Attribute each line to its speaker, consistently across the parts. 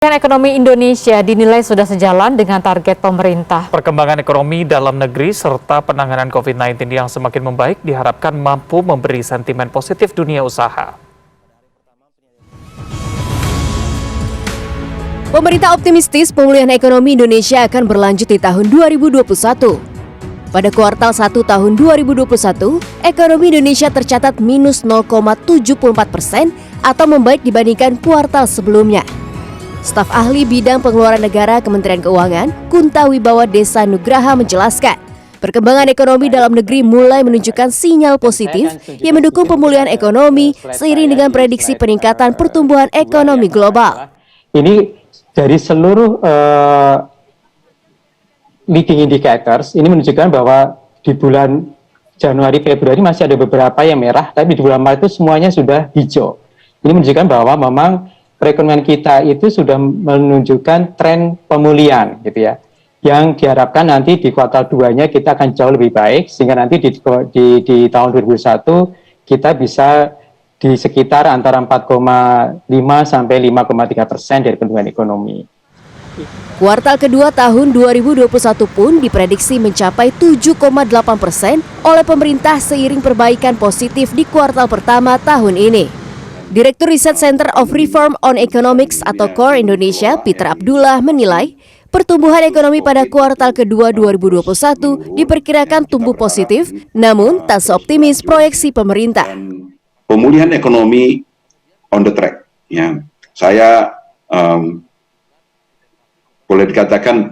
Speaker 1: Ekonomi Indonesia dinilai sudah sejalan dengan target pemerintah.
Speaker 2: Perkembangan ekonomi dalam negeri serta penanganan COVID-19 yang semakin membaik diharapkan mampu memberi sentimen positif dunia usaha.
Speaker 3: Pemerintah optimistis pemulihan ekonomi Indonesia akan berlanjut di tahun 2021. Pada kuartal 1 tahun 2021, ekonomi Indonesia tercatat minus 0,74% atau membaik dibandingkan kuartal sebelumnya. Staf ahli bidang pengeluaran negara Kementerian Keuangan, Kunta Wibawa Desa Nugraha menjelaskan, perkembangan ekonomi dalam negeri mulai menunjukkan sinyal positif yang mendukung pemulihan ekonomi seiring dengan prediksi peningkatan pertumbuhan ekonomi global.
Speaker 4: Ini dari seluruh leading indicators, ini menunjukkan bahwa di bulan Januari, Februari masih ada beberapa yang merah, tapi di bulan Maret itu semuanya sudah hijau. Ini menunjukkan bahwa memang perekonomian kita itu sudah menunjukkan tren pemulihan, gitu ya. Yang diharapkan nanti di kuartal 2-nya kita akan jauh lebih baik, sehingga nanti di tahun 2021 kita bisa di sekitar antara 4,5 sampai 5,3% dari pertumbuhan ekonomi.
Speaker 3: Kuartal kedua tahun 2021 pun diprediksi mencapai 7,8% oleh pemerintah seiring perbaikan positif di kuartal pertama tahun ini. Direktur Riset Center of Reform on Economics atau CORE Indonesia, Peter Abdullah menilai pertumbuhan ekonomi pada kuartal kedua 2021 diperkirakan tumbuh positif, namun tak seoptimis proyeksi pemerintah.
Speaker 5: Pemulihan ekonomi on the track, ya. Saya boleh dikatakan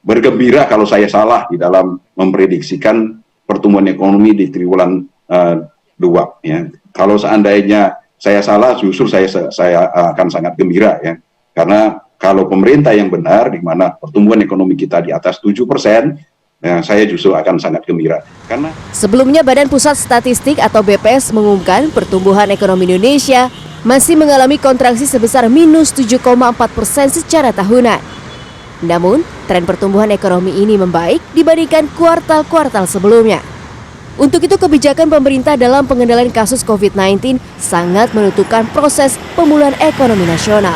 Speaker 5: bergembira kalau saya salah di dalam memprediksikan pertumbuhan ekonomi di triwulan 2. Ya. Kalau seandainya saya salah, justru saya akan sangat gembira, ya. Karena kalau pemerintah yang benar, di mana pertumbuhan ekonomi kita di atas 7%, ya, saya justru akan sangat gembira. Karena
Speaker 3: sebelumnya Badan Pusat Statistik atau BPS mengumumkan pertumbuhan ekonomi Indonesia masih mengalami kontraksi sebesar minus 7,4% secara tahunan. Namun, tren pertumbuhan ekonomi ini membaik dibandingkan kuartal-kuartal sebelumnya. Untuk itu, kebijakan pemerintah dalam pengendalian kasus COVID-19 sangat menentukan proses pemulihan ekonomi nasional.